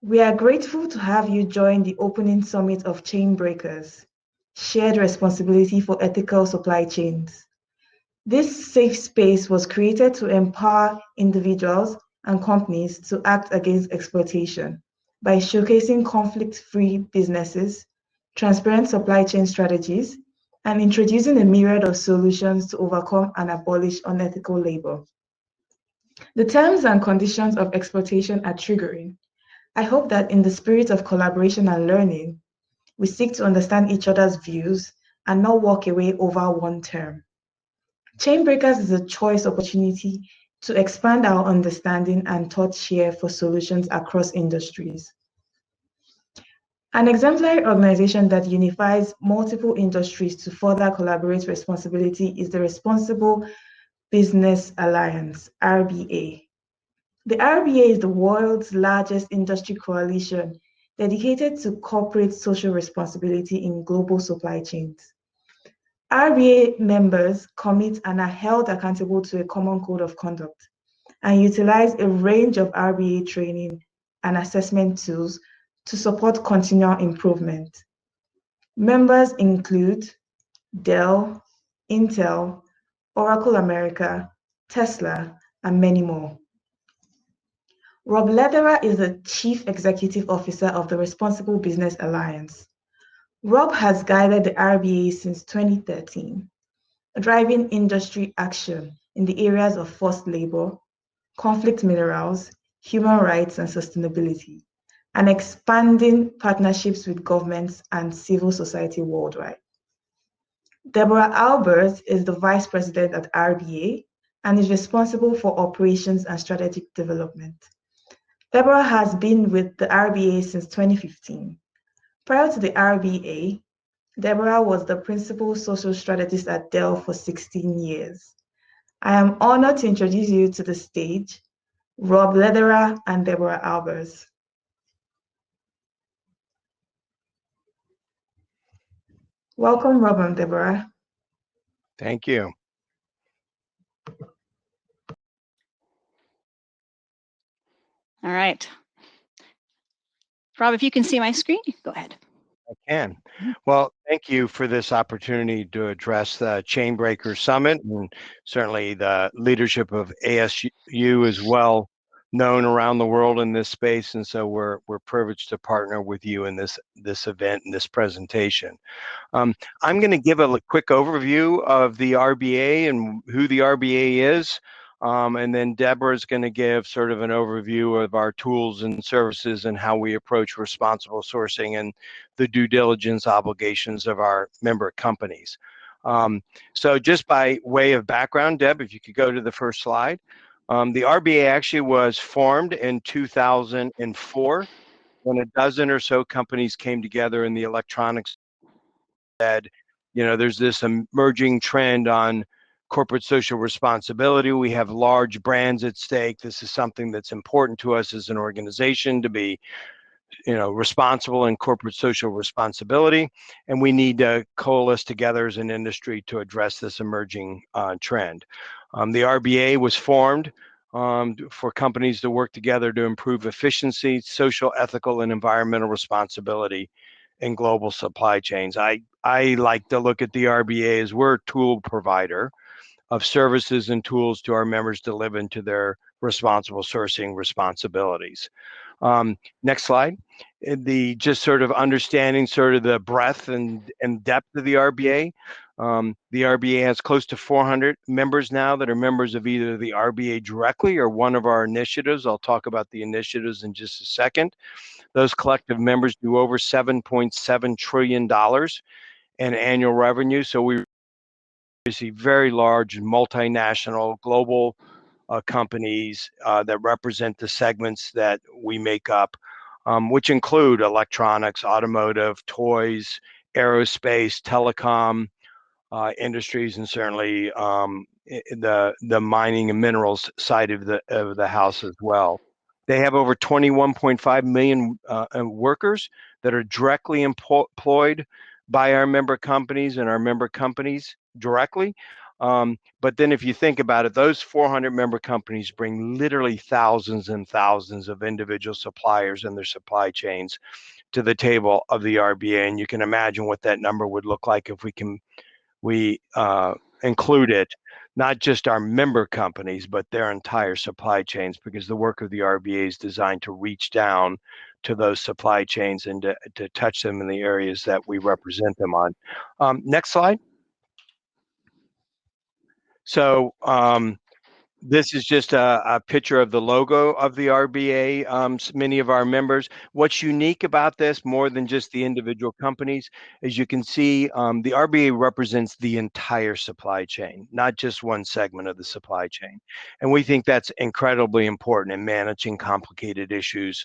We are grateful to have you join the opening summit of Chain Breakers, Shared Responsibility for Ethical Supply Chains. This safe space was created to empower individuals and companies to act against exploitation by showcasing conflict-free businesses, transparent supply chain strategies, and introducing a myriad of solutions to overcome and abolish unethical labor. The terms and conditions of exploitation are triggering. I hope that in the spirit of collaboration and learning, we seek to understand each other's views and not walk away over one term. Chainbreakers is a choice opportunity to expand our understanding and thought share for solutions across industries. An exemplary organization that unifies multiple industries to further collaborate responsibility is the Responsible Business Alliance, RBA. The RBA is the world's largest industry coalition dedicated to corporate social responsibility in global supply chains. RBA members commit and are held accountable to a common code of conduct and utilize a range of RBA training and assessment tools to support continual improvement. Members include Dell, Intel, Oracle America, Tesla, and many more. Rob Lederer is the Chief Executive Officer of the Responsible Business Alliance. Rob has guided the RBA since 2013, driving industry action in the areas of forced labor, conflict minerals, human rights and sustainability, and expanding partnerships with governments and civil society worldwide. Deborah Albers is the Vice President at RBA and is responsible for operations and strategic development. Deborah has been with the RBA since 2015. Prior to the RBA, Deborah was the principal social strategist at Dell for 16 years. I am honored to introduce you to the stage, Rob Lederer and Deborah Albers. Welcome, Rob and Deborah. Thank you. All right. Rob, if you can see my screen, go ahead. I can. Well, thank you for this opportunity to address the Chainbreaker Summit, and certainly the leadership of ASU is well known around the world in this space, and so we're privileged to partner with you in this event and this presentation. I'm going to give a quick overview of the RBA and who the RBA is. And then Deborah is going to give sort of an overview of our tools and services and how we approach responsible sourcing and the due diligence obligations of our member companies. So just by way of background, Deb, if you could go to the first slide. The RBA actually was formed in 2004 when a dozen or so companies came together in the electronics. Said, you know, there's this emerging trend on corporate social responsibility. We have large brands at stake. This is something that's important to us as an organization to be, you know, responsible in corporate social responsibility. And we need to coalesce together as an industry to address this emerging trend. The RBA was formed for companies to work together to improve efficiency, social, ethical, and environmental responsibility in global supply chains. I like to look at the RBA as we're a tool provider of services and tools to our members to live into their responsible sourcing responsibilities. Next slide. Just sort of understanding sort of the breadth and depth of the RBA. The RBA has close to 400 members now that are members of either the RBA directly or one of our initiatives. I'll talk about the initiatives in just a second. Those collective members do over $7.7 trillion in annual revenue. So we see very large multinational global companies that represent the segments that we make up, which include electronics, automotive, toys, aerospace, telecom industries, and certainly the mining and minerals side of the house as well. They have over 21.5 million workers that are directly employed by our member companies and our member companies directly. But then if you think about it, those 400 member companies bring literally thousands and thousands of individual suppliers and their supply chains to the table of the RBA. And you can imagine what that number would look like if we include it, not just our member companies, but their entire supply chains, because the work of the RBA is designed to reach down to those supply chains and to touch them in the areas that we represent them on. Next slide. So this is just a picture of the logo of the RBA, many of our members. What's unique about this, more than just the individual companies, as you can see, the RBA represents the entire supply chain, not just one segment of the supply chain. And we think that's incredibly important in managing complicated issues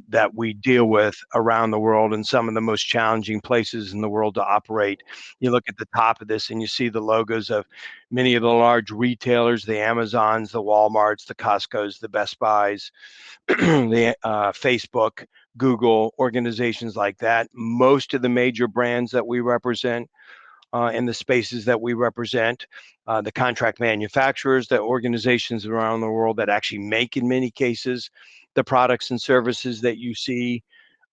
that we deal with around the world and some of the most challenging places in the world to operate. You look at the top of this and you see the logos of many of the large retailers, the Amazons, the Walmarts, the Costcos, the Best Buys, the Facebook, Google, organizations like that. Most of the major brands that we represent in the spaces that we represent, the contract manufacturers, the organizations around the world that actually make, in many cases, the products and services that you see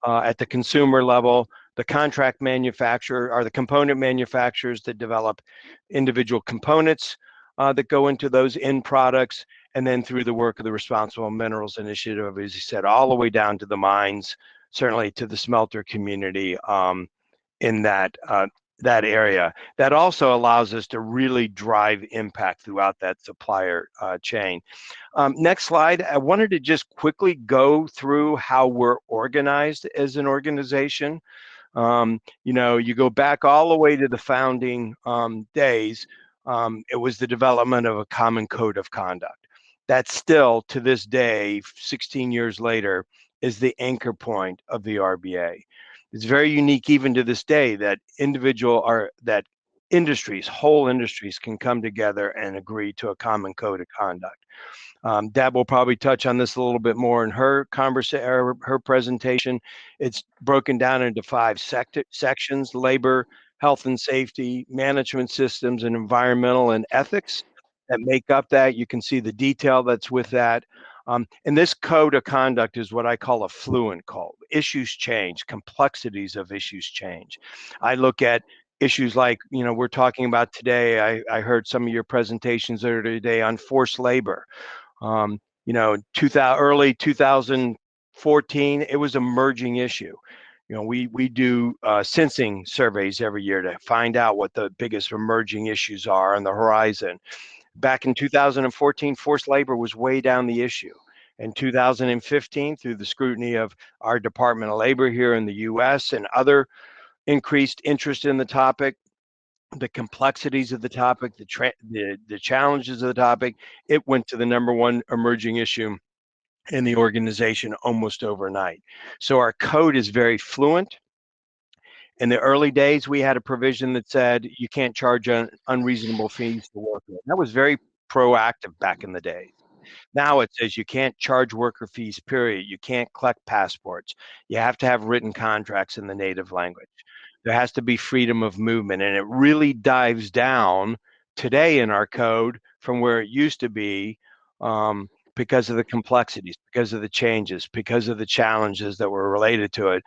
at the consumer level. The contract manufacturer are the component manufacturers that develop individual components that go into those end products, and then through the work of the Responsible Minerals Initiative, as you said, all the way down to the mines, certainly to the smelter community in that area. That also allows us to really drive impact throughout that supplier chain. Next slide. I wanted to just quickly go through how we're organized as an organization. You go back all the way to the founding days. It was the development of a common code of conduct. That still, to this day, 16 years later, is the anchor point of the RBA. It's very unique even to this day that industries, whole industries, can come together and agree to a common code of conduct. Deb will probably touch on this a little bit more in her presentation. It's broken down into 5 sections: labor, health and safety, management systems, and environmental and ethics that make up that. You can see the detail that's with that. And this code of conduct is what I call a fluent code. Issues change, complexities of issues change. I look at issues like, we're talking about today. I heard some of your presentations earlier today on forced labor. Early 2014, it was an emerging issue. We do sensing surveys every year to find out what the biggest emerging issues are on the horizon. Back in 2014, forced labor was way down the issue. In 2015, through the scrutiny of our Department of Labor here in the US and other increased interest in the topic, the complexities of the topic, the challenges of the topic, it went to the #1 emerging issue in the organization almost overnight. So our code is very fluent. In the early days, we had a provision that said you can't charge unreasonable fees to workers. That was very proactive back in the day. Now it says you can't charge worker fees, period. You can't collect passports. You have to have written contracts in the native language. There has to be freedom of movement. And it really dives down today in our code from where it used to be because of the complexities, because of the changes, because of the challenges that were related to it.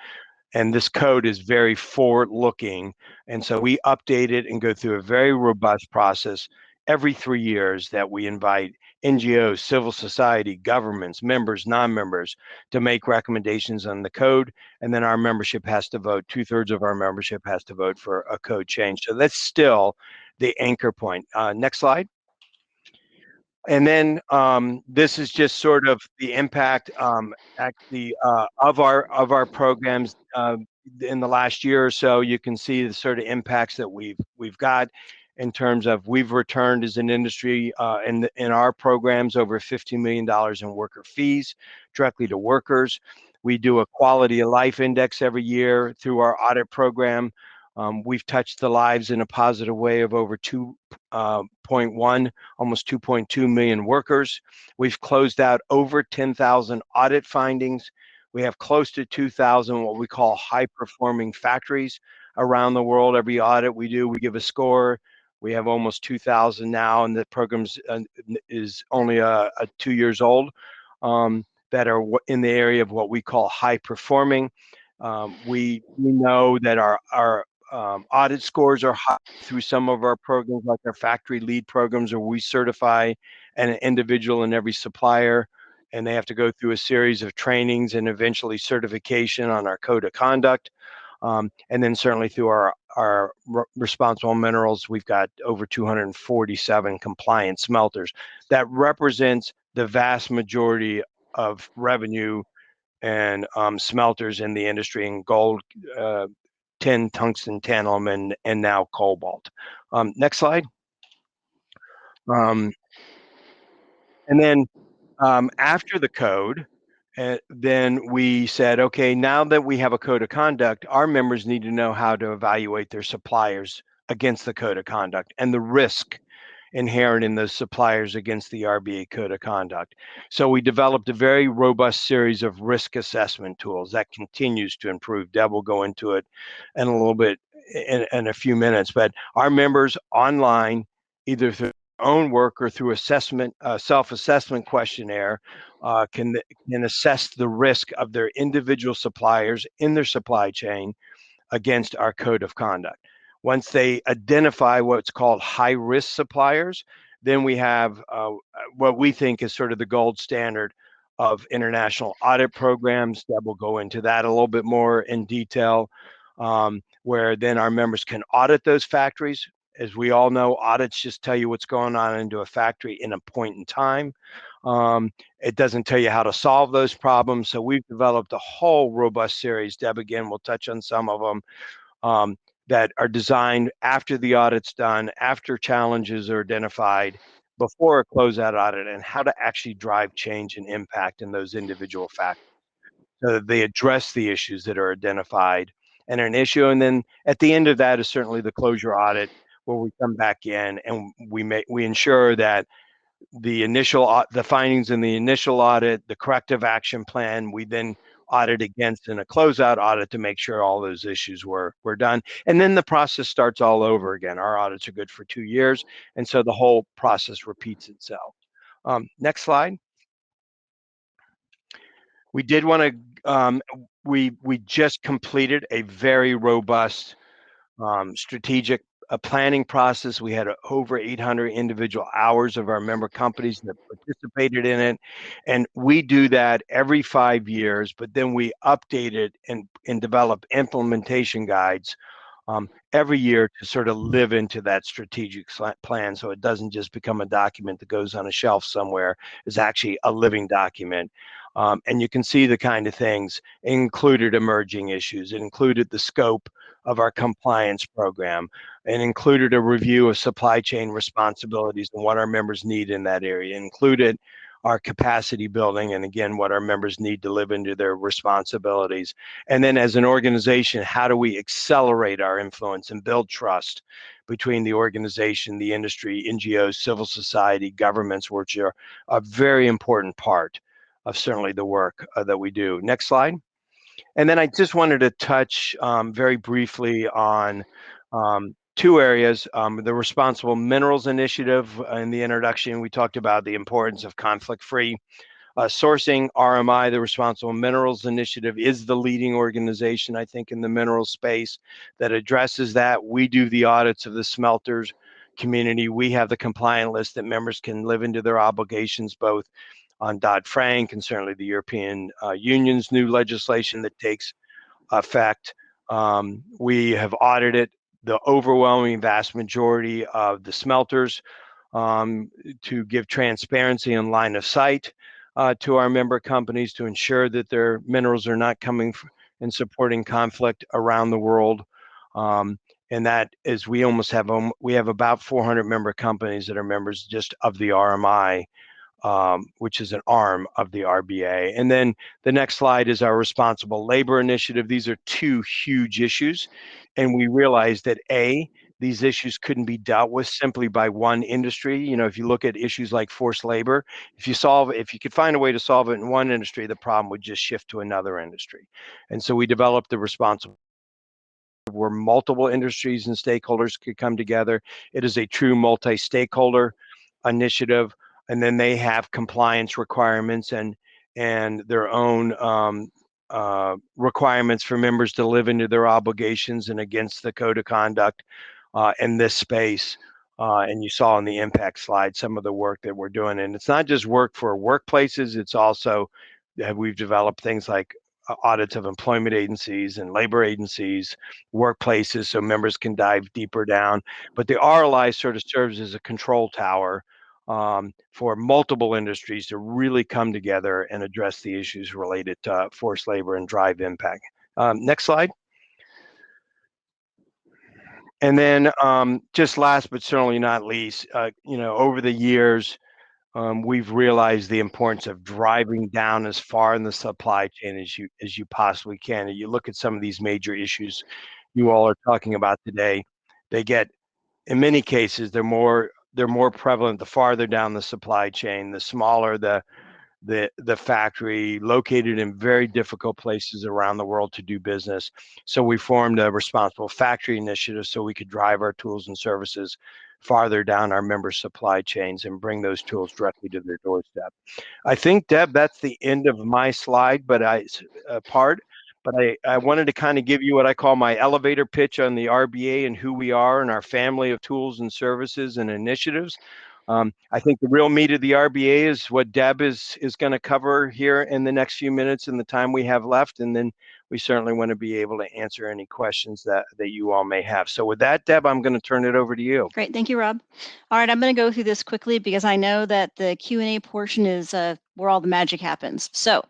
And this code is very forward-looking. And so we update it and go through a very robust process every 3 years that we invite NGOs, civil society, governments, members, non-members to make recommendations on the code. And then our membership has to vote. 2/3 of our membership has to vote for a code change. So that's still the anchor point. Next slide. And then this is just sort of the impact actually of our programs in the last year or so. You can see the sort of impacts that we've got in terms of we've returned as an industry in our programs over $50 million in worker fees directly to workers. We do a quality of life index every year through our audit program. We've touched the lives in a positive way of over 2.1, almost 2.2 million workers. We've closed out over 10,000 audit findings. We have close to 2,000 what we call high-performing factories around the world. Every audit we do, we give a score. We have almost 2,000 now, and the program is only 2 years old, that are in the area of what we call high performing. We know that our audit scores are high through some of our programs, like our factory lead programs, where we certify an individual in every supplier, and they have to go through a series of trainings and eventually certification on our code of conduct. And then certainly through our responsible minerals, we've got over 247 compliant smelters. That represents the vast majority of revenue and smelters in the industry in gold, tin, tungsten, tantalum, and now cobalt. Next slide. And then after the code, then we said, okay, now that we have a code of conduct, our members need to know how to evaluate their suppliers against the code of conduct and the risk inherent in those suppliers against the RBA code of conduct. So we developed a very robust series of risk assessment tools that continues to improve. Deb will go into it in a little bit in a few minutes, but our members online, either through their own work or through assessment, self-assessment questionnaire, can assess the risk of their individual suppliers in their supply chain against our code of conduct. Once they identify what's called high-risk suppliers, then we have what we think is sort of the gold standard of international audit programs. Deb will go into that a little bit more in detail, where then our members can audit those factories. As we all know, audits just tell you what's going on into a factory in a point in time. It doesn't tell you how to solve those problems. So we've developed a whole robust series. Deb, again, will touch on some of them, that are designed after the audit's done, after challenges are identified, before a closeout audit, and how to actually drive change and impact in those individual factors. So that they address the issues that are identified and an issue. And then at the end of that is certainly the closure audit, where we come back in and we ensure that the findings in the initial audit, the corrective action plan, we then audit against in a closeout audit to make sure all those issues were done. And then the process starts all over again. Our audits are good for 2 years, and so the whole process repeats itself. Next slide. We did want to, we just completed a very robust strategic planning process. We had over 800 individual hours of our member companies that participated in it. And we do that every 5 years, but then we update it and develop implementation guides every year to sort of live into that strategic plan, so it doesn't just become a document that goes on a shelf somewhere. It's actually a living document. And you can see the kind of things. It included emerging issues. It included the scope of our compliance program. It included a review of supply chain responsibilities and what our members need in that area. It included our capacity building, and again, what our members need to live into their responsibilities. And then as an organization, how do we accelerate our influence and build trust between the organization, the industry, NGOs, civil society, governments, which are a very important part of certainly the work that we do. Next slide. And then I just wanted to touch very briefly on two areas. The Responsible Minerals Initiative. In the introduction, we talked about the importance of conflict-free sourcing. RMI, the Responsible Minerals Initiative, is the leading organization, I think, in the mineral space that addresses that. We do the audits of the smelters community. We have the compliant list that members can live into their obligations, both on Dodd-Frank and certainly the European Union's new legislation that takes effect. We have audited the overwhelming vast majority of the smelters to give transparency and line of sight to our member companies to ensure that their minerals are not coming and supporting conflict around the world. And that is, we have about 400 member companies that are members just of the RMI, which is an arm of the RBA. And then the next slide is our Responsible Labor Initiative. These are two huge issues. And we realized that these issues couldn't be dealt with simply by one industry. You know, if you look at issues like forced labor, if you could find a way to solve it in one industry, the problem would just shift to another industry. And so we developed the Responsible initiative where multiple industries and stakeholders could come together. It is a true multi-stakeholder initiative, and then they have compliance requirements and their own requirements for members to live into their obligations and against the code of conduct in this space. And you saw in the impact slide some of the work that we're doing. And it's not just work for workplaces, it's also that we've developed things like audits of employment agencies and labor agencies, workplaces, so members can dive deeper down. But the RLI sort of serves as a control tower for multiple industries to really come together and address the issues related to forced labor and drive impact. Next slide. And then just last but certainly not least, over the years, we've realized the importance of driving down as far in the supply chain as you possibly can. And you look at some of these major issues you all are talking about today, they get, in many cases, they're more prevalent the farther down the supply chain, the smaller the factory, located in very difficult places around the world to do business. So we formed a responsible factory initiative so we could drive our tools and services farther down our member supply chains and bring those tools directly to their doorstep. I think, Deb, that's the end of my slide, but I wanted to kind of give you what I call my elevator pitch on the RBA and who we are and our family of tools and services and initiatives. I think the real meat of the RBA is what Deb is going to cover here in the next few minutes in the time we have left. And then we certainly want to be able to answer any questions that you all may have. So with that, Deb, I'm going to turn it over to you. Great, thank you, Rob. All right, I'm going to go through this quickly because I know that the Q&A portion is where all the magic happens. So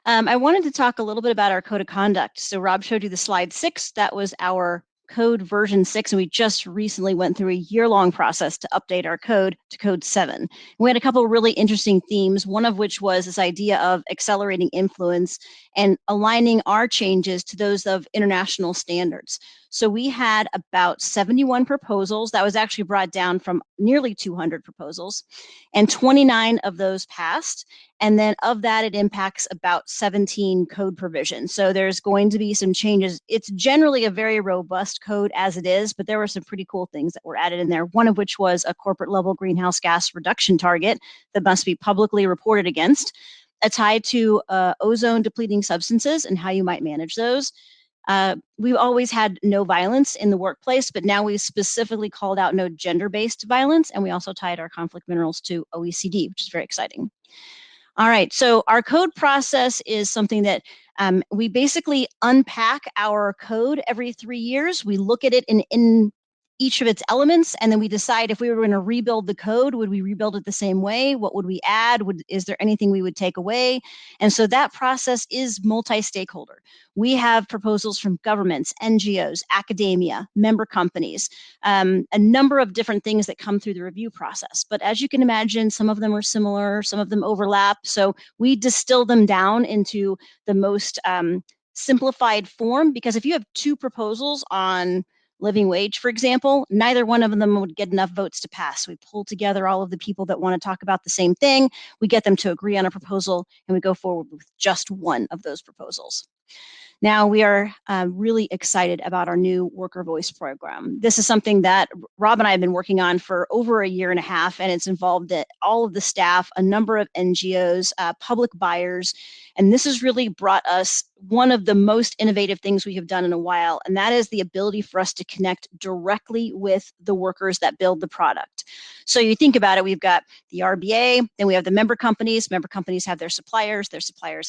I wanted to talk a little bit about our code of conduct. So Rob showed you the slide 6. That was our code version 6, and we just recently went through a year-long process to update our code to code 7. We had a couple of really interesting themes, one of which was this idea of accelerating influence and aligning our changes to those of international standards. So we had about 71 proposals. That was actually brought down from nearly 200 proposals, and 29 of those passed. And then of that, it impacts about 17 code provisions. So there's going to be some changes. It's generally a very robust code as it is, but there were some pretty cool things that were added in there, one of which was a corporate level greenhouse gas reduction target that must be publicly reported against, tied to ozone depleting substances and how you might manage those. We've always had no violence in the workplace, but now we've specifically called out no gender-based violence, and we also tied our conflict minerals to OECD, which is very exciting. All right, so our code process is something that we basically unpack our code every 3 years. We look at it in each of its elements, and then we decide if we were going to rebuild the code, would we rebuild it the same way? What would we add? Is there anything we would take away? And so that process is multi-stakeholder. We have proposals from governments, NGOs, academia, member companies, a number of different things that come through the review process. But as you can imagine, some of them are similar, some of them overlap. So we distill them down into the most simplified form, because if you have 2 proposals on living wage, for example, neither one of them would get enough votes to pass. We pull together all of the people that want to talk about the same thing. We get them to agree on a proposal, and we go forward with just one of those proposals. Now, we are really excited about our new Worker Voice program. This is something that Rob and I have been working on for over a year and a half, and it's involved all of the staff, a number of NGOs, public buyers, and this has really brought us one of the most innovative things we have done in a while, and that is the ability for us to connect directly with the workers that build the product. So you think about it, we've got the RBA, then we have the member companies have their suppliers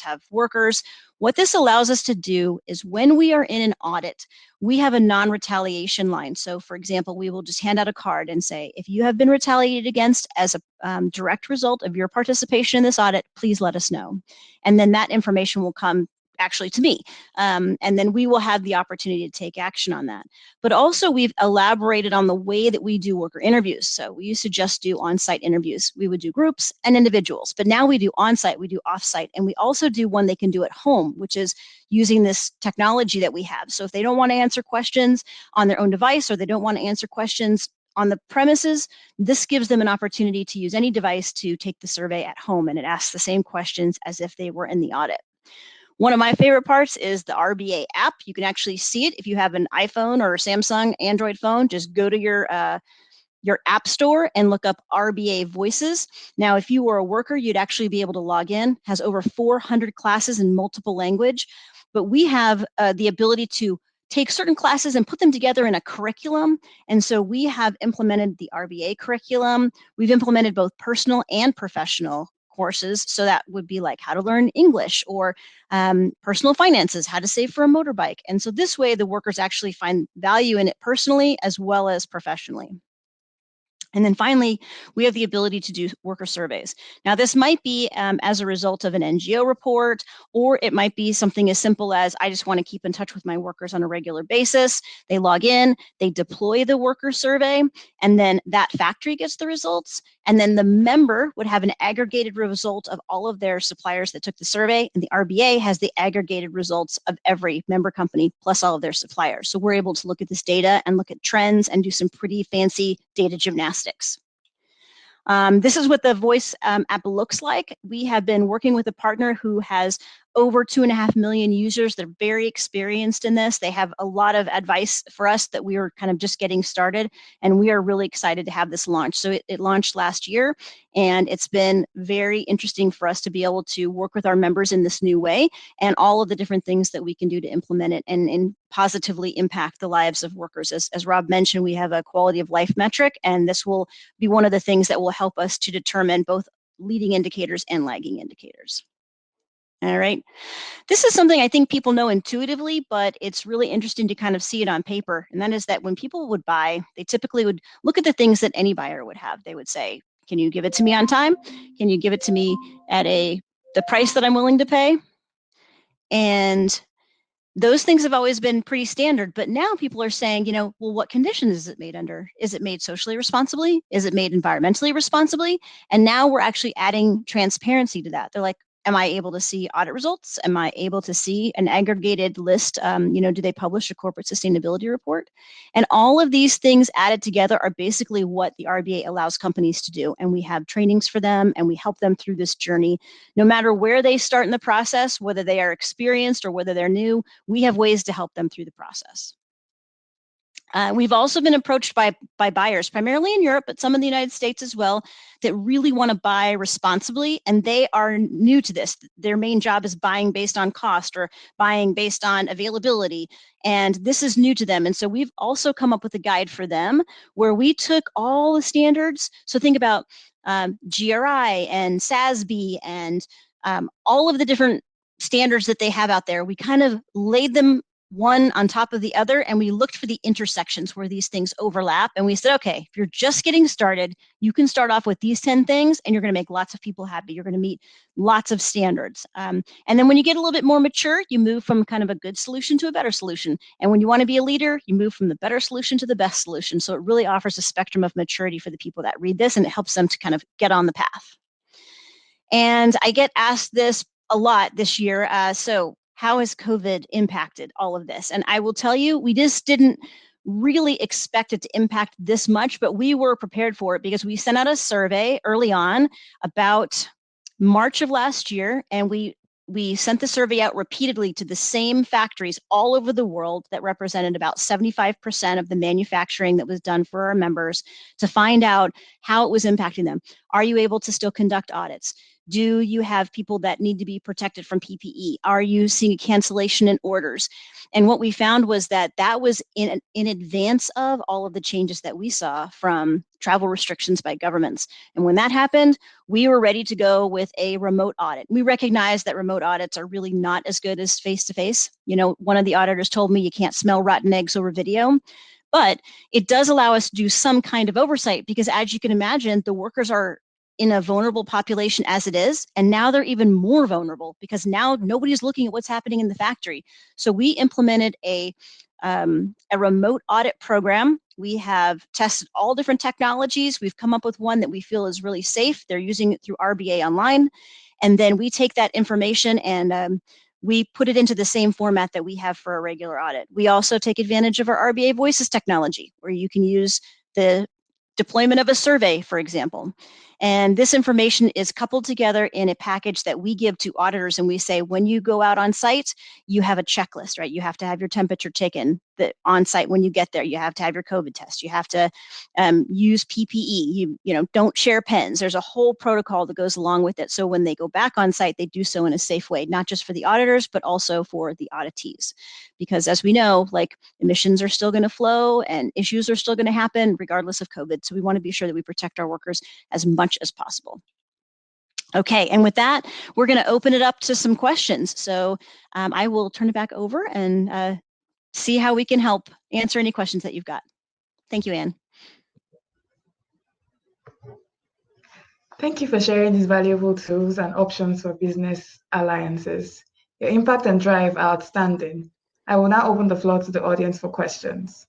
have workers. What this allows us to do is when we are in an audit, we have a non-retaliation line. So for example, we will just hand out a card and say, if you have been retaliated against as a direct result of your participation in this audit, please let us know. And then that information will come actually to me. And then we will have the opportunity to take action on that. But also we've elaborated on the way that we do worker interviews. So we used to just do on-site interviews. We would do groups and individuals, but now we do on-site, we do off-site, and we also do one they can do at home, which is using this technology that we have. So if they don't want to answer questions on their own device, or they don't want to answer questions on the premises, this gives them an opportunity to use any device to take the survey at home, and it asks the same questions as if they were in the audit. One of my favorite parts is the RBA app. You can actually see it if you have an iPhone or a Samsung Android phone. Just go to your app store and look up RBA Voices. Now, if you were a worker, you'd actually be able to log in. Has over 400 classes in multiple language, but we have the ability to take certain classes and put them together in a curriculum. And so we have implemented the RBA curriculum. We've implemented both personal and professional courses. So that would be like how to learn English or personal finances, how to save for a motorbike. And so this way, the workers actually find value in it personally as well as professionally. And then finally, we have the ability to do worker surveys. Now, this might be as a result of an NGO report, or it might be something as simple as I just want to keep in touch with my workers on a regular basis. They log in, they deploy the worker survey, and then that factory gets the results. And then the member would have an aggregated result of all of their suppliers that took the survey, and the RBA has the aggregated results of every member company plus all of their suppliers. So we're able to look at this data and look at trends and do some pretty fancy data gymnastics. This is what the Voice app looks like. We have been working with a partner who has over 2.5 million users. They're very experienced in this. They have a lot of advice for us that we are kind of just getting started, and we are really excited to have this launch. So it launched last year, and it's been very interesting for us to be able to work with our members in this new way and all of the different things that we can do to implement it and positively impact the lives of workers. As Rob mentioned, we have a quality of life metric, and this will be one of the things that will help us to determine both leading indicators and lagging indicators. All right. This is something I think people know intuitively, but it's really interesting to kind of see it on paper. And that is that when people would buy, they typically would look at the things that any buyer would have. They would say, can you give it to me on time? Can you give it to me at the price that I'm willing to pay? And those things have always been pretty standard, but now people are saying, well, what conditions is it made under? Is it made socially responsibly? Is it made environmentally responsibly? And now we're actually adding transparency to that. They're like, am I able to see audit results? Am I able to see an aggregated list? Do they publish a corporate sustainability report? And all of these things added together are basically what the RBA allows companies to do. And we have trainings for them, and we help them through this journey. No matter where they start in the process, whether they are experienced or whether they're new, we have ways to help them through the process. We've also been approached by buyers, primarily in Europe, but some in the United States as well, that really want to buy responsibly, and they are new to this. Their main job is buying based on cost or buying based on availability, and this is new to them. And so we've also come up with a guide for them where we took all the standards. So think about GRI and SASB and all of the different standards that they have out there. We kind of laid them one on top of the other, and we looked for the intersections where these things overlap. And we said, okay, if you're just getting started, you can start off with these 10 things, and you're going to make lots of people happy. You're going to meet lots of standards. And then when you get a little bit more mature, you move from kind of a good solution to a better solution. And when you want to be a leader, you move from the better solution to the best solution. So it really offers a spectrum of maturity for the people that read this, and it helps them to kind of get on the path. And I get asked this a lot this year. So how has COVID impacted all of this? And I will tell you, we just didn't really expect it to impact this much, but we were prepared for it because we sent out a survey early on about March of last year, and we sent the survey out repeatedly to the same factories all over the world that represented about 75% of the manufacturing that was done for our members to find out how it was impacting them. Are you able to still conduct audits? Do you have people that need to be protected from PPE? Are you seeing a cancellation in orders? And what we found was that was in advance of all of the changes that we saw from travel restrictions by governments. And when that happened, we were ready to go with a remote audit. We recognize that remote audits are really not as good as face-to-face. One of the auditors told me you can't smell rotten eggs over video. But it does allow us to do some kind of oversight because, as you can imagine, the workers are in a vulnerable population as it is, and now they're even more vulnerable because now nobody's looking at what's happening in the factory. So we implemented a remote audit program. We have tested all different technologies. We've come up with one that we feel is really safe. They're using it through RBA Online, and then we take that information and we put it into the same format that we have for a regular audit. We also take advantage of our RBA Voices technology, where you can use the deployment of a survey, for example. And this information is coupled together in a package that we give to auditors, and we say, when you go out on site, you have a checklist, right? You have to have your temperature taken on site when you get there. You have to have your COVID test. You have to use PPE. You know, don't share pens. There's a whole protocol that goes along with it. So when they go back on site, they do so in a safe way, not just for the auditors, but also for the auditees. Because as we know, like, emissions are still going to flow and issues are still going to happen regardless of COVID. So we want to be sure that we protect our workers as much as possible. Okay, and with that, we're going to open it up to some questions. So I will turn it back over and see how we can help answer any questions that you've got. Thank you, Anne. Thank you for sharing these valuable tools and options for business alliances. Your impact and drive are outstanding. I will now open the floor to the audience for questions.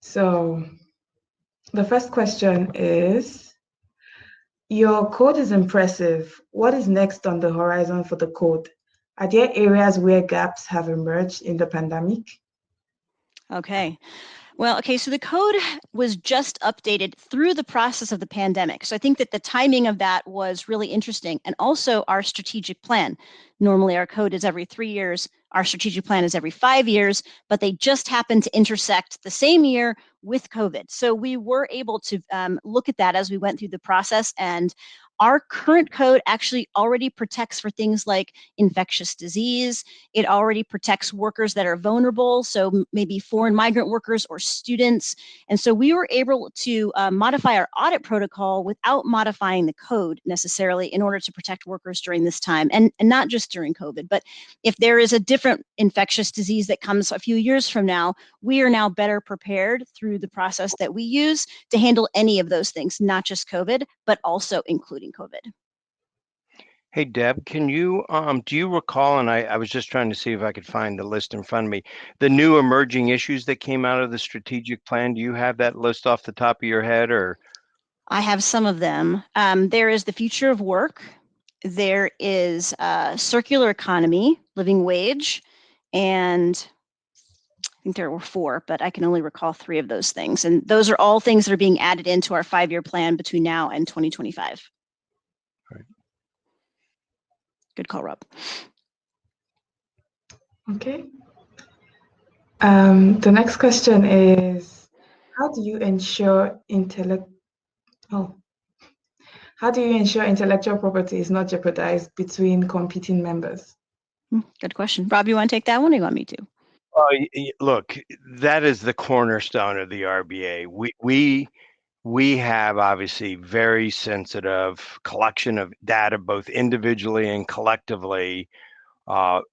So the first question is, your code is impressive. What is next on the horizon for the code? Are there areas where gaps have emerged in the pandemic? Okay. Well, okay, so the code was just updated through the process of the pandemic. So I think that the timing of that was really interesting. And also our strategic plan. Normally our code is every 3 years. Our strategic plan is every 5 years, but they just happened to intersect the same year with COVID. So we were able to look at that as we went through the process, and our current code actually already protects for things like infectious disease. It already protects workers that are vulnerable, so maybe foreign migrant workers or students. And so we were able to modify our audit protocol without modifying the code necessarily in order to protect workers during this time, and not just during COVID. But if there is a different infectious disease that comes a few years from now, we are now better prepared through the process that we use to handle any of those things, not just COVID, but also including COVID. Hey, Deb, can you, do you recall, and I was just trying to see if I could find the list in front of me, the new emerging issues that came out of the strategic plan? Do you have that list off the top of your head, or? I have some of them. There is the future of work. There is circular economy, living wage, and I think there were 4, but I can only recall 3 of those things. And those are all things that are being added into our 5-year plan between now and 2025. Right. Good call, Rob. Okay. The next question is, how do you ensure intellectual property is not jeopardized between competing members? Good question. Rob, you want to take that one, or you want me to? Look, that is the cornerstone of the RBA. We have obviously very sensitive collection of data, both individually and collectively,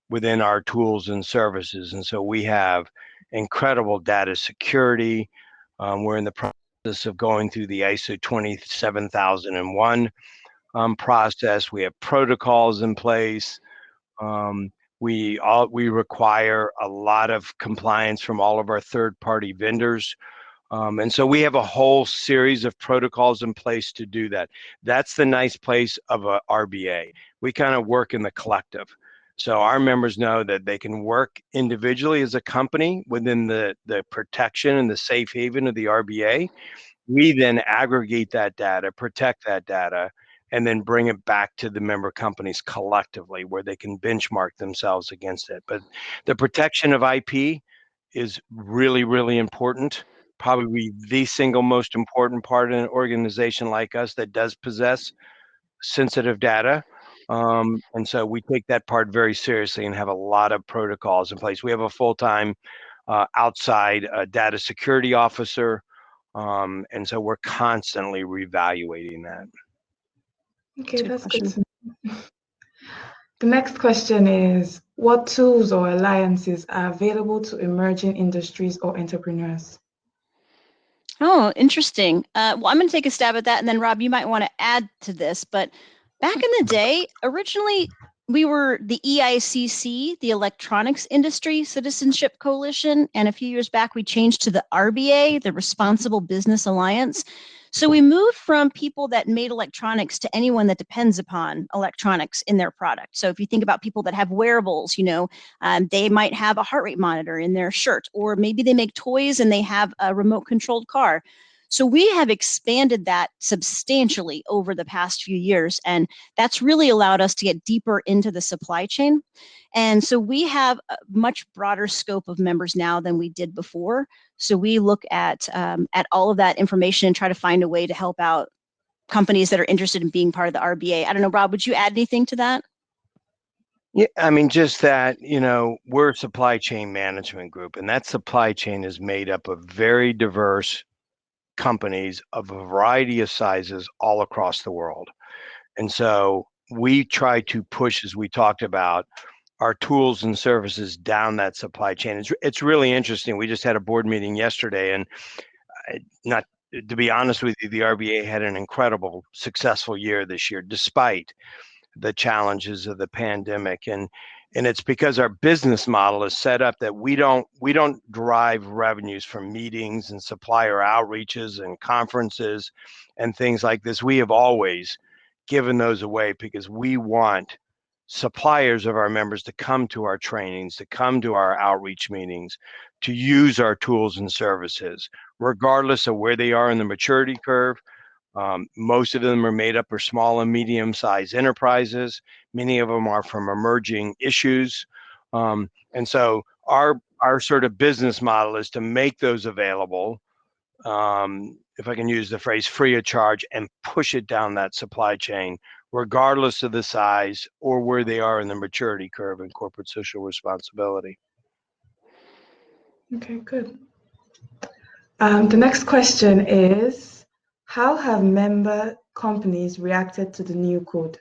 within our tools and services. And so we have incredible data security. We're in the process of going through the ISO 27001 process. We have protocols in place. We require a lot of compliance from all of our third-party vendors. And so we have a whole series of protocols in place to do that. That's the nice place of a RBA. We kind of work in the collective. So our members know that they can work individually as a company within the protection and the safe haven of the RBA. We then aggregate that data, protect that data, and then bring it back to the member companies collectively where they can benchmark themselves against it. But the protection of IP is really, really important. Probably the single most important part in an organization like us that does possess sensitive data. And so we take that part very seriously and have a lot of protocols in place. We have a full-time outside data security officer. And so we're constantly reevaluating that. Okay, that's good to know. The next question is, what tools or alliances are available to emerging industries or entrepreneurs? Oh, interesting. Well, I'm going to take a stab at that, and then Rob, you might want to add to this. But back in the day, originally we were the EICC, the Electronics Industry Citizenship Coalition, and a few years back we changed to the RBA, the Responsible Business Alliance. So we moved from people that made electronics to anyone that depends upon electronics in their product. So if you think about people that have wearables, you know, they might have a heart rate monitor in their shirt, or maybe they make toys and they have a remote controlled car. So we have expanded that substantially over the past few years, and that's really allowed us to get deeper into the supply chain. And so we have a much broader scope of members now than we did before. So we look at all of that information and try to find a way to help out companies that are interested in being part of the RBA. I don't know, Rob, would you add anything to that? Yeah, I mean, just that, we're a supply chain management group, and that supply chain is made up of very diverse companies of a variety of sizes all across the world. And so we try to push, as we talked about, our tools and services down that supply chain. It's really interesting. We just had a board meeting yesterday, and not to be honest with you, the RBA had an incredible, successful year this year, despite the challenges of the pandemic. And it's because our business model is set up that we don't derive revenues from meetings and supplier outreaches and conferences and things like this. We have always given those away because we want suppliers of our members to come to our trainings, to come to our outreach meetings, to use our tools and services, regardless of where they are in the maturity curve. Most of them are made up of small and medium-sized enterprises. Many of them are from emerging issues. And so our sort of business model is to make those available, if I can use the phrase, free of charge, and push it down that supply chain, regardless of the size or where they are in the maturity curve in corporate social responsibility. Okay, good. The next question is, how have member companies reacted to the new code?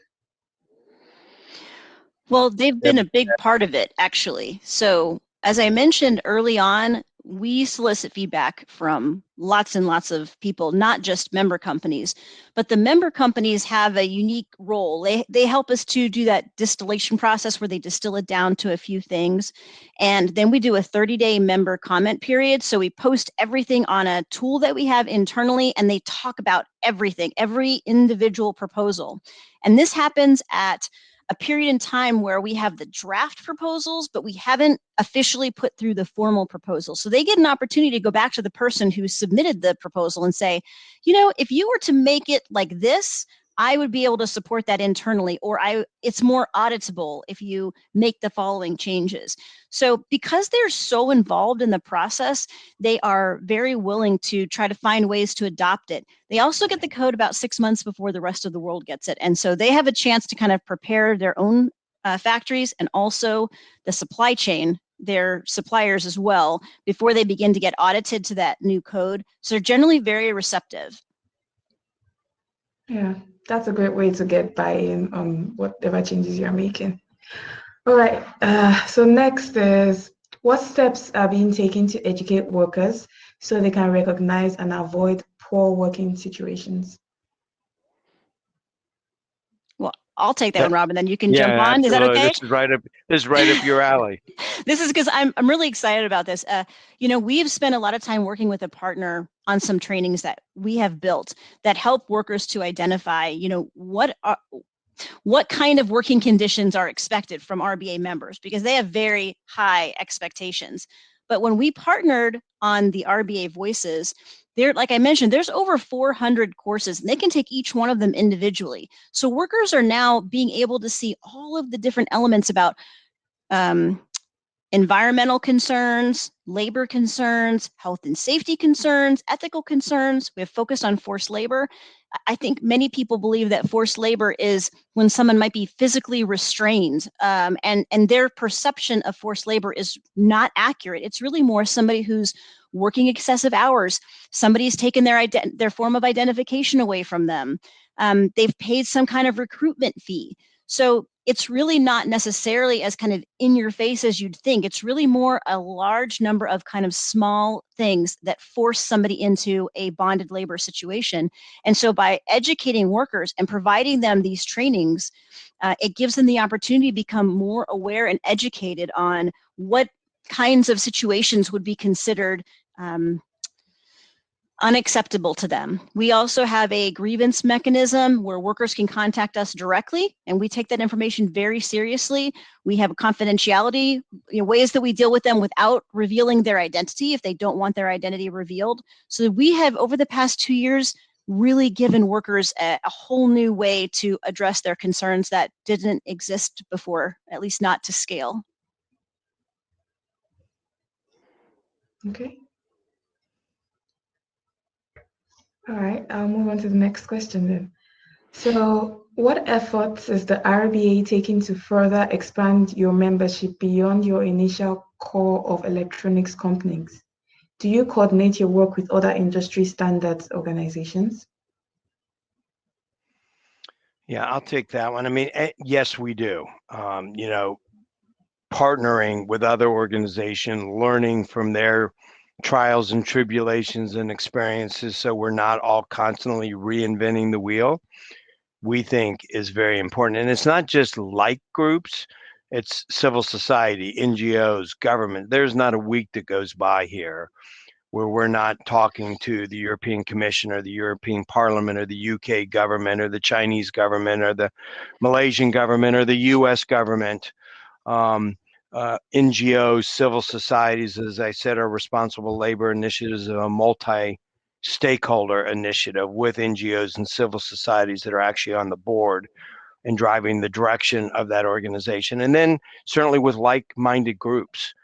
Well, they've been a big part of it, actually. So as I mentioned early on, we solicit feedback from lots and lots of people, not just member companies, but the member companies have a unique role. They help us to do that distillation process where they distill it down to a few things. And then we do a 30-day member comment period. So we post everything on a tool that we have internally, and they talk about everything, every individual proposal. And this happens at a period in time where we have the draft proposals, but we haven't officially put through the formal proposal. So they get an opportunity to go back to the person who submitted the proposal and say, if you were to make it like this, I would be able to support that internally, or it's more auditable if you make the following changes. So because they're so involved in the process, they are very willing to try to find ways to adopt it. They also get the code about 6 months before the rest of the world gets it. And so they have a chance to kind of prepare their own factories and also the supply chain, their suppliers as well, before they begin to get audited to that new code. So they're generally very receptive. Yeah, that's a great way to get buy-in on whatever changes you're making. All right, so next is, what steps are being taken to educate workers so they can recognize and avoid poor working situations? Well, I'll take that one, Rob, and then you can jump on. Absolutely. Is that okay? This is right up your alley. This is because I'm really excited about this. We've spent a lot of time working with a partner on some trainings that we have built that help workers to identify, what kind of working conditions are expected from RBA members, because they have very high expectations. But when we partnered on the RBA Voices, like I mentioned, there's over 400 courses, and they can take each one of them individually. So workers are now being able to see all of the different elements about environmental concerns, labor concerns, health and safety concerns, ethical concerns. We have focused on forced labor. I think many people believe that forced labor is when someone might be physically restrained, and their perception of forced labor is not accurate. It's really more somebody who's working excessive hours. Somebody's taken their form of identification away from them. They've paid some kind of recruitment fee. So it's really not necessarily as kind of in your face as you'd think. It's really more a large number of kind of small things that force somebody into a bonded labor situation. And so by educating workers and providing them these trainings, it gives them the opportunity to become more aware and educated on what kinds of situations would be considered unacceptable to them. We also have a grievance mechanism where workers can contact us directly, and we take that information very seriously. We have confidentiality, ways that we deal with them without revealing their identity if they don't want their identity revealed. So we have, over the past 2 years, really given workers a whole new way to address their concerns that didn't exist before, at least not to scale. Okay. All right, I'll move on to the next question then. So what efforts is the RBA taking to further expand your membership beyond your initial core of electronics companies? Do you coordinate your work with other industry standards organizations? Yeah, I'll take that one. I mean, yes, we do. Partnering with other organizations, learning from their trials and tribulations and experiences, so we're not all constantly reinventing the wheel, we think is very important. And it's not just like groups, it's civil society, NGOs, government. There's not a week that goes by here where we're not talking to the European Commission or the European Parliament or the UK government or the Chinese government or the Malaysian government or the US government. NGOs, civil societies, as I said, are responsible labor initiatives of a multi-stakeholder initiative with NGOs and civil societies that are actually on the board and driving the direction of that organization. And then certainly with like-minded groups.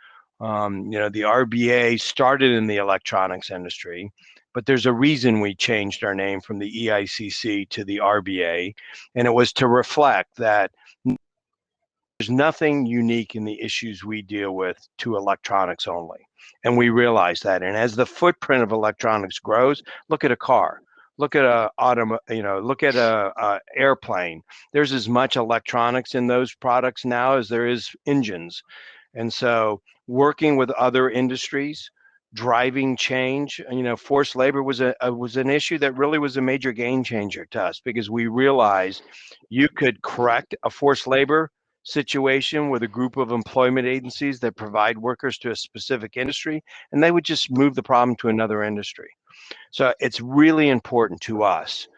The RBA started in the electronics industry, but there's a reason we changed our name from the EICC to the RBA, and it was to reflect that there's nothing unique in the issues we deal with to electronics only. And we realize that. And as the footprint of electronics grows, look at a car, look at look at a airplane. There's as much electronics in those products now as there is engines. And so working with other industries, driving change, forced labor was an issue that really was a major game changer to us, because we realized you could correct a forced labor situation with a group of employment agencies that provide workers to a specific industry, and they would just move the problem to another industry. So it's really important to us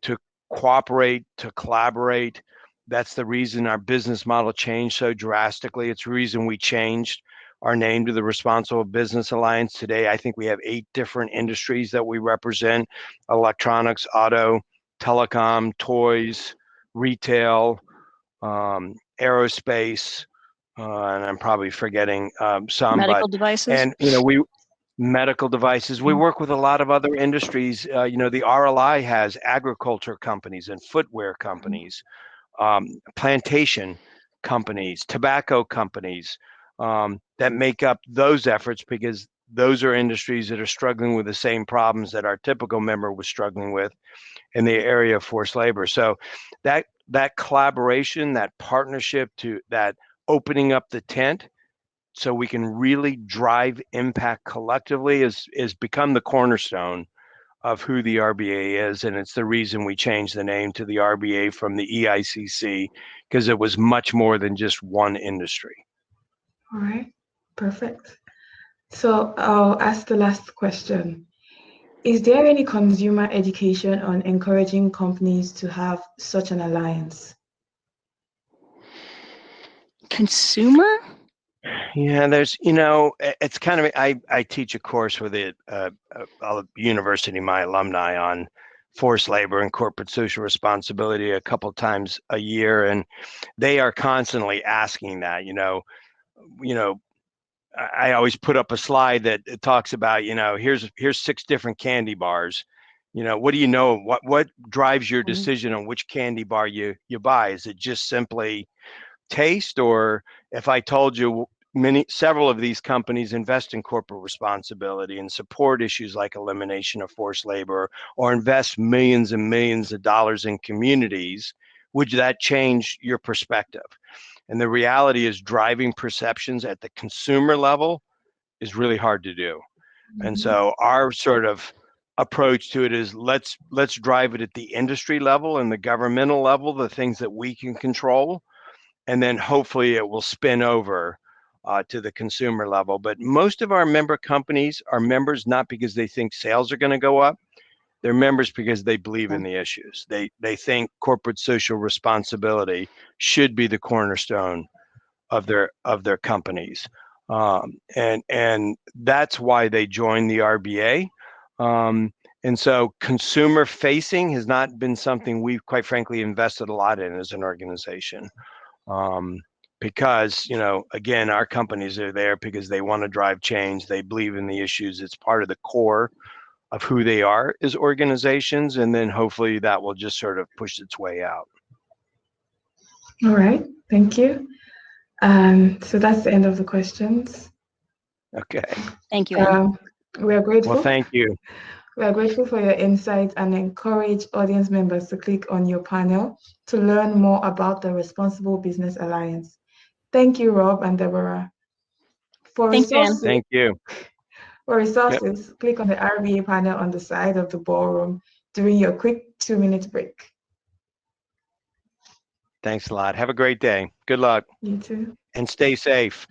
to cooperate, to collaborate. That's the reason our business model changed so drastically. It's the reason we changed our name to the Responsible Business Alliance. Today, I think we have 8 different industries that we represent: electronics, auto, telecom, toys, retail, aerospace, and I'm probably forgetting some. Medical devices. And medical devices. We work with a lot of other industries. The RLI has agriculture companies and footwear companies, plantation companies, tobacco companies that make up those efforts, because those are industries that are struggling with the same problems that our typical member was struggling with in the area of forced labor. So that collaboration, that partnership, to that opening up the tent so we can really drive impact collectively is become the cornerstone of who the RBA is. And it's the reason we changed the name to the RBA from the EICC, because it was much more than just one industry. All right, perfect. So I'll ask the last question. Is there any consumer education on encouraging companies to have such an alliance? Consumer? Yeah, there's, it's kind of, I teach a course with a university, my alumni, on forced labor and corporate social responsibility a couple of times a year. And they are constantly asking that, I always put up a slide that talks about, here's 6 different candy bars. What do you know? What drives your decision on which candy bar you buy? Is it just simply taste? Or if I told you several of these companies invest in corporate responsibility and support issues like elimination of forced labor, or invest millions and millions of dollars in communities, would that change your perspective? And the reality is, driving perceptions at the consumer level is really hard to do. Mm-hmm. And so our sort of approach to it is let's drive it at the industry level and the governmental level, the things that we can control, and then hopefully it will spin over to the consumer level. But most of our member companies are members not because they think sales are going to go up. They're members because they believe in the issues. They think corporate social responsibility should be the cornerstone of their companies, and that's why they join the RBA. And so consumer facing has not been something we've quite frankly invested a lot in as an organization. Because, again, our companies are there because they want to drive change. They believe in the issues. It's part of the core of who they are as organizations. And then hopefully that will just sort of push its way out. All right. Thank you. So that's the end of the questions. Okay. Thank you, Anne. We are grateful. Well, thank you. We are grateful for your insights and encourage audience members to click on your panel to learn more about the Responsible Business Alliance. Thank you, Rob and Deborah. Thank you, Anne. Thank you. For resources, click on the RBA panel on the side of the ballroom during your quick 2-minute break. Thanks a lot. Have a great day. Good luck. You too. And stay safe.